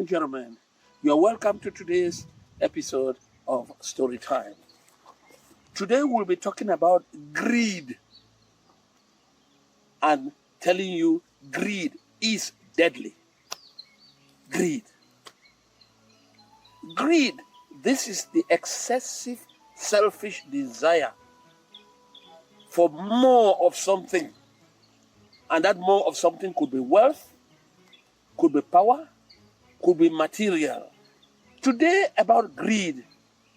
and gentlemen, you are welcome to today's episode of Story Time. Today we'll be talking about greed and telling you greed is deadly. Greed. Greed, this is the excessive selfish desire for more of something. And that more of something could be wealth, could be power, could be material. Today, about greed,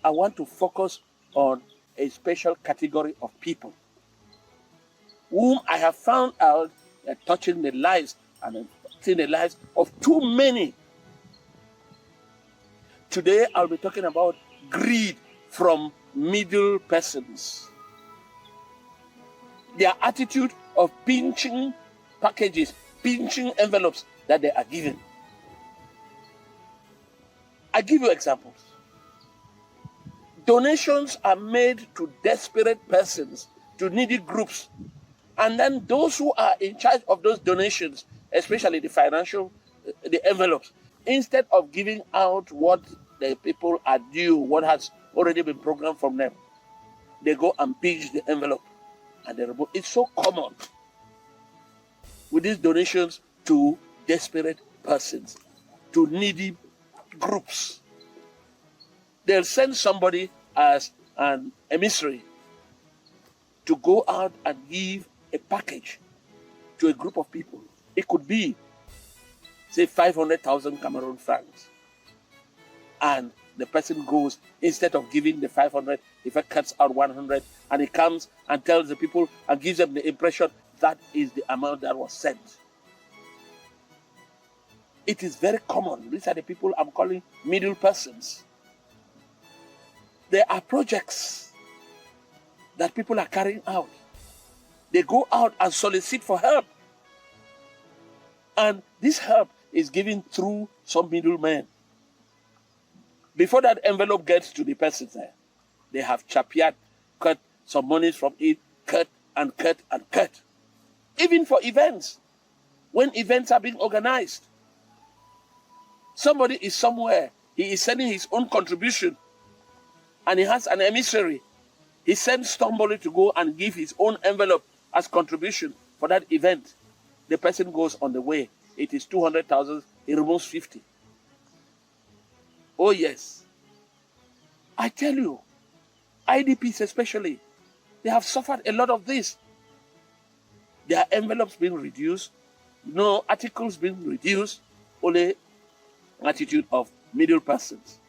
I want to focus on a special category of people whom I have found out that touching the lives and touching the lives of too many. Today, I'll be talking about greed from middle persons. Their attitude of pinching packages, pinching envelopes that they are given. I give you examples. Donations are made to desperate persons, to needy groups. And then those who are in charge of those donations, especially the envelopes, instead of giving out what the people are due, what has already been programmed from them, they go and pinch the envelope and they remove. It's so common with these donations to desperate persons, to needy groups. They'll send somebody as an emissary to go out and give a package to a group of people. It could be, say, 500,000 Cameroon francs. And the person goes, instead of giving the 500, if it cuts out 100, and he comes and tells the people and gives them the impression that is the amount that was sent. It is very common. These are the people I'm calling middle persons. There are projects that people are carrying out. They go out and solicit for help. And this help is given through some middlemen. Before that envelope gets to the person there, they have chapiat, cut some monies from it, cut and cut and cut. Even for events, when events are being organized, somebody is somewhere, he is sending his own contribution, and he has an emissary. He sends somebody to go and give his own envelope as contribution for that event. The person goes on the way. It is 200,000, he removes 50. Oh yes. I tell you, IDPs especially, they have suffered a lot of this. Their envelopes being reduced, no articles being reduced, only attitude of middle persons.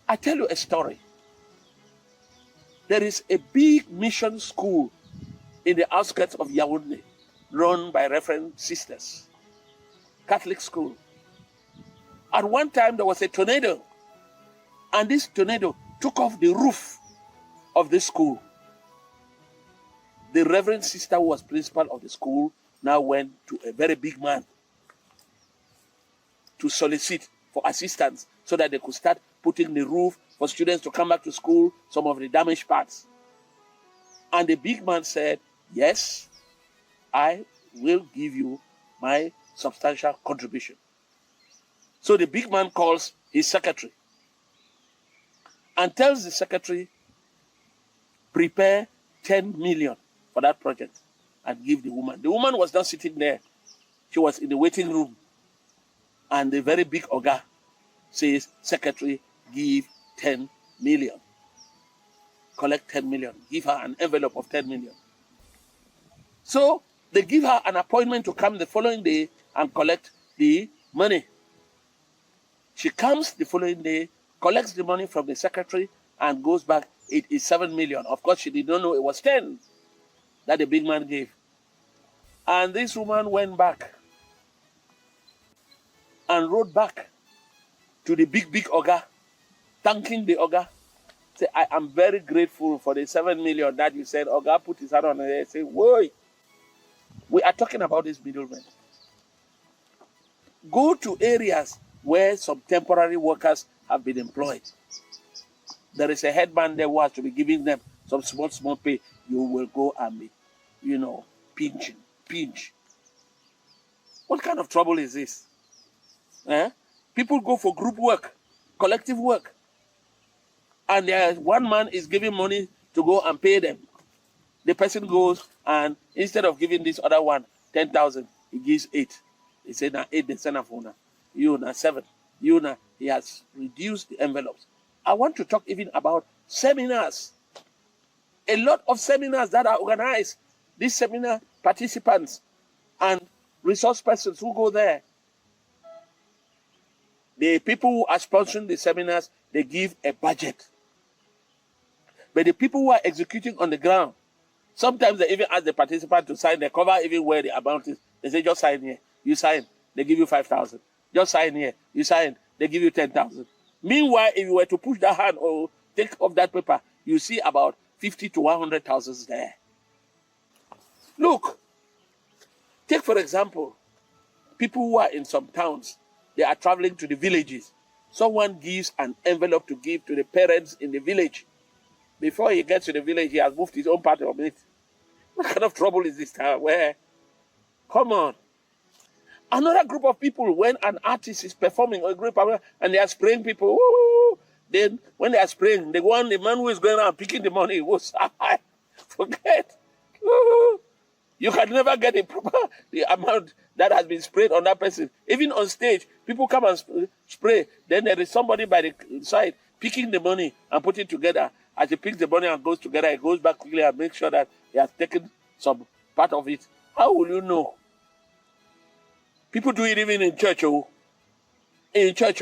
I tell you a story. There is a big mission school in the outskirts of Yaoundé, run by Reverend sisters, Catholic school. At one time there was a tornado, and this tornado took off the roof of the school. The Reverend sister who was principal of the school now went to a very big man to solicit for assistance so that they could start putting the roof for students to come back to school, some of the damaged parts. And the big man said, yes, I will give you my substantial contribution. So the big man calls his secretary and tells the secretary, prepare 10 million for that project and give the woman. The woman was not sitting there. She was in the waiting room. And the very big Oga says, secretary, give 10 million. Collect 10 million. Give her an envelope of 10 million. So they give her an appointment to come the following day and collect the money. She comes the following day, collects the money from the secretary and goes back. It is 7 million. Of course, she did not know it was 10 that the big man gave. And this woman went back and wrote back to the big Oga, thanking the Oga. Say, I am very grateful for the 7 million that you said. Oga put his hand on her head. Say, whoa, we are talking about these middlemen. Go to areas where some temporary workers have been employed. There is a headman there who has to be giving them some small pay. You will go and be, pinch. What kind of trouble is this? People go for group work, collective work. And one man is giving money to go and pay them. The person goes and instead of giving this other one 10,000, he gives 8. He said, now 8, the send for now. You now 7. You now, he has reduced the envelopes. I want to talk even about seminars. A lot of seminars that are organized. These seminar participants and resource persons who go there, the people who are sponsoring the seminars, they give a budget. But the people who are executing on the ground, sometimes they even ask the participant to sign. They cover even where the amount is. They say, just sign here. You sign. They give you 5,000. Just sign here. You sign. They give you 10,000. Meanwhile, if you were to push that hand or take off that paper, you see about 50 to 100,000 there. Look, take for example, people who are in some towns, they are traveling to the villages. Someone gives an envelope to give to the parents in the village. Before he gets to the village, he has moved his own part of it. What kind of trouble is this town? Where? Come on. Another group of people, when an artist is performing or a group of, and they are spraying people, woo, then when they are spraying, the man who is going around picking the money goes, forget. Woo. You can never get the amount that has been sprayed on that person. Even on stage, people come and spray. Then there is somebody by the side picking the money and putting it together. As he picks the money and goes together, he goes back quickly and makes sure that he has taken some part of it. How will you know? People do it even in church. In church,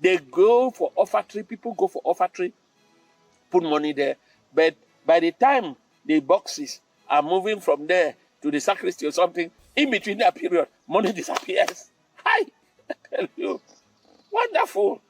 they go for offertory. People go for offertory, put money there. But by the time the boxes are moving from there to the sacristy or something, in between that period, money disappears. I tell you, wonderful.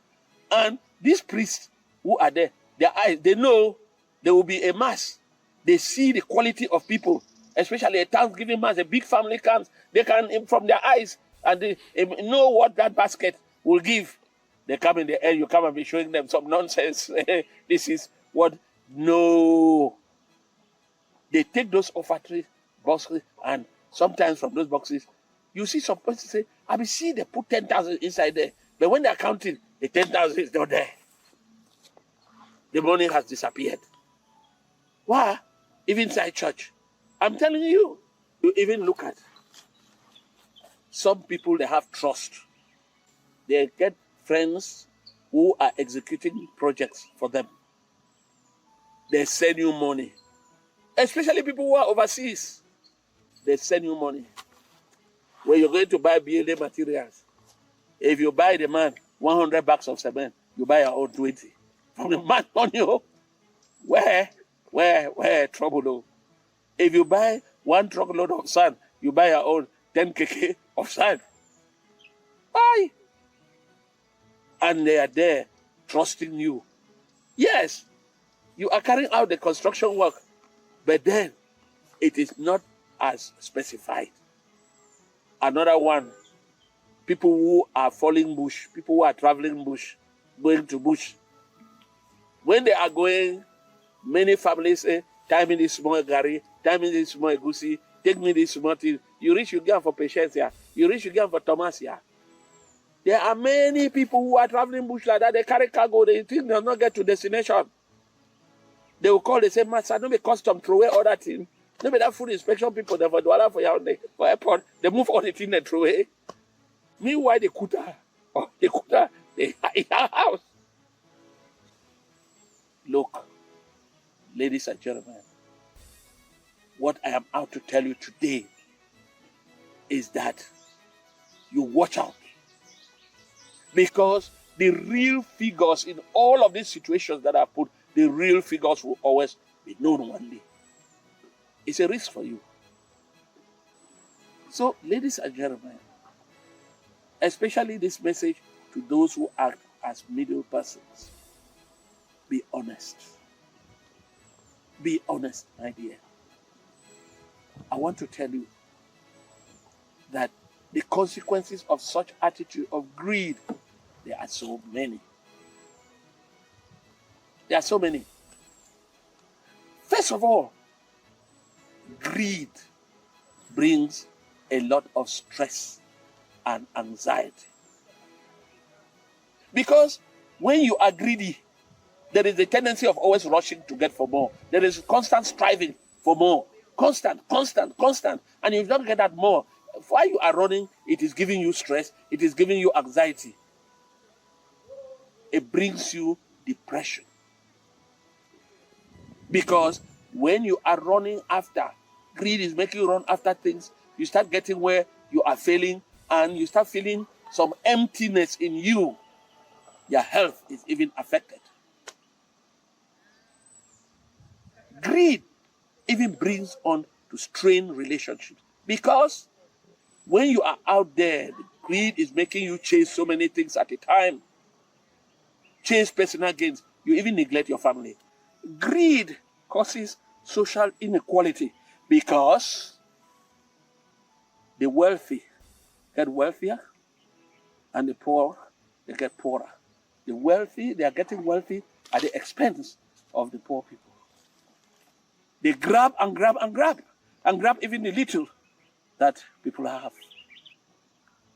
And these priests who are there, their eyes, they know there will be a mass. They see the quality of people, especially a Thanksgiving mass, a big family comes. They can, from their eyes, and they know what that basket will give. They come in the end, you come and be showing them some nonsense. This is what, no. They take those offertory boxes, and sometimes from those boxes, you see some person say, I will see they put 10,000 inside there. But when they're counting, the 10,000 is not there. The money has disappeared. Why? Even inside church. I'm telling you, you even look at some people, they have trust. They get friends who are executing projects for them. They send you money. Especially people who are overseas. They send you money. When you're going to buy building materials, if you buy the man 100 bags of cement, you buy your own 20. From the man money, where trouble though. If you buy 1 truckload of sand, you buy your own 10 kk of sand. Why? And they are there trusting you. Yes, you are carrying out the construction work, but then it is not as specified. Another one, people who are falling bush, people who are traveling bush, going to bush. When they are going, many families say, time me this small gari, time me this small egusi, take me this small thing. You reach, you get for patience here. You reach, you get for Thomas here. There are many people who are traveling bush like that. They carry cargo. They think they'll not get to destination. They will call, they say, Master, don't be custom, throw away all that thing. Don't be that food inspection people, they for Douala for Yaoundé, for airport. They move all the thing and throw away. Meanwhile, the kuta, they are in our house. Look, ladies and gentlemen, what I am out to tell you today is that you watch out. Because the real figures in all of these situations that I put, the real figures will always be known one day. It's a risk for you. So, ladies and gentlemen, especially this message to those who act as middle persons, be honest. Be honest, my dear. I want to tell you that the consequences of such attitude of greed, there are so many. There are so many. First of all, greed brings a lot of stress and anxiety. Because when you are greedy, there is a tendency of always rushing to get for more. There is constant striving for more. Constant. And if you don't get that more, while you are running, it is giving you stress. It is giving you anxiety. It brings you depression. Because when you are running after, greed is making you run after things, you start getting where you are failing and you start feeling some emptiness in you. Your health is even affected. Greed even brings on to strain relationships. Because when you are out there, greed is making you chase so many things at a time. Chase personal gains. You even neglect your family. Greed causes social inequality because the wealthy get wealthier and the poor, they get poorer. The wealthy, they are getting wealthy at the expense of the poor people. They grab and grab even the little that people have.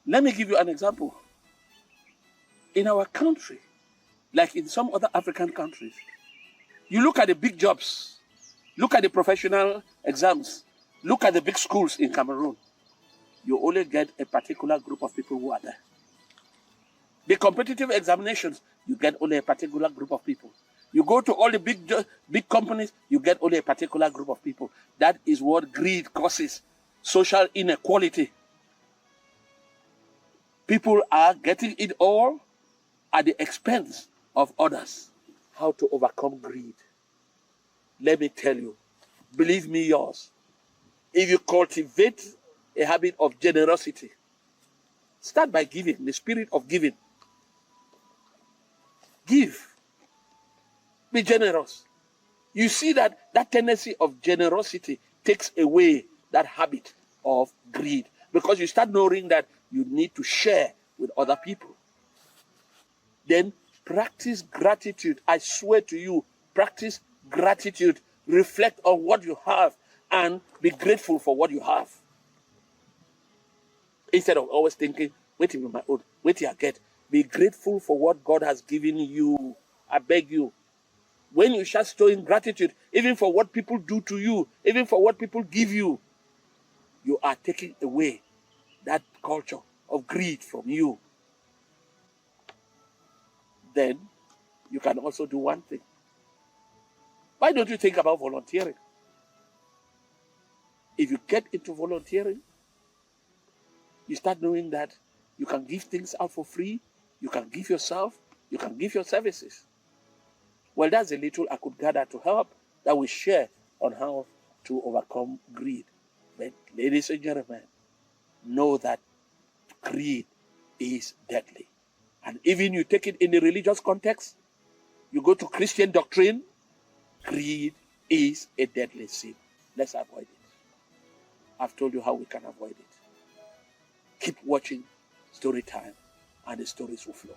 Let me give you an example. In our country, like in some other African countries, you look at the big jobs, look at the professional exams, look at the big schools in Cameroon, you only get a particular group of people who are there. The competitive examinations, you get only a particular group of people. You go to all the big companies, you get only a particular group of people. That is what greed causes, social inequality. People are getting it all at the expense of others. How to overcome greed? Let me tell you, believe me yours, if you cultivate a habit of generosity, start by giving, the spirit of giving. Give. Be generous. You see that tendency of generosity takes away that habit of greed because you start knowing that you need to share with other people. Then practice gratitude. I swear to you, practice gratitude. Reflect on what you have and be grateful for what you have. Instead of always thinking, wait till my own, wait till I get. Be grateful for what God has given you. I beg you. When you start showing gratitude, even for what people do to you, even for what people give you, you are taking away that culture of greed from you. Then you can also do one thing. Why don't you think about volunteering? If you get into volunteering, you start knowing that you can give things out for free, you can give yourself, you can give your services. Well, that's a little I could gather to help that we share on how to overcome greed. But ladies and gentlemen, know that greed is deadly. And even you take it in the religious context, you go to Christian doctrine, greed is a deadly sin. Let's avoid it. I've told you how we can avoid it. Keep watching Story Time and the stories will flow.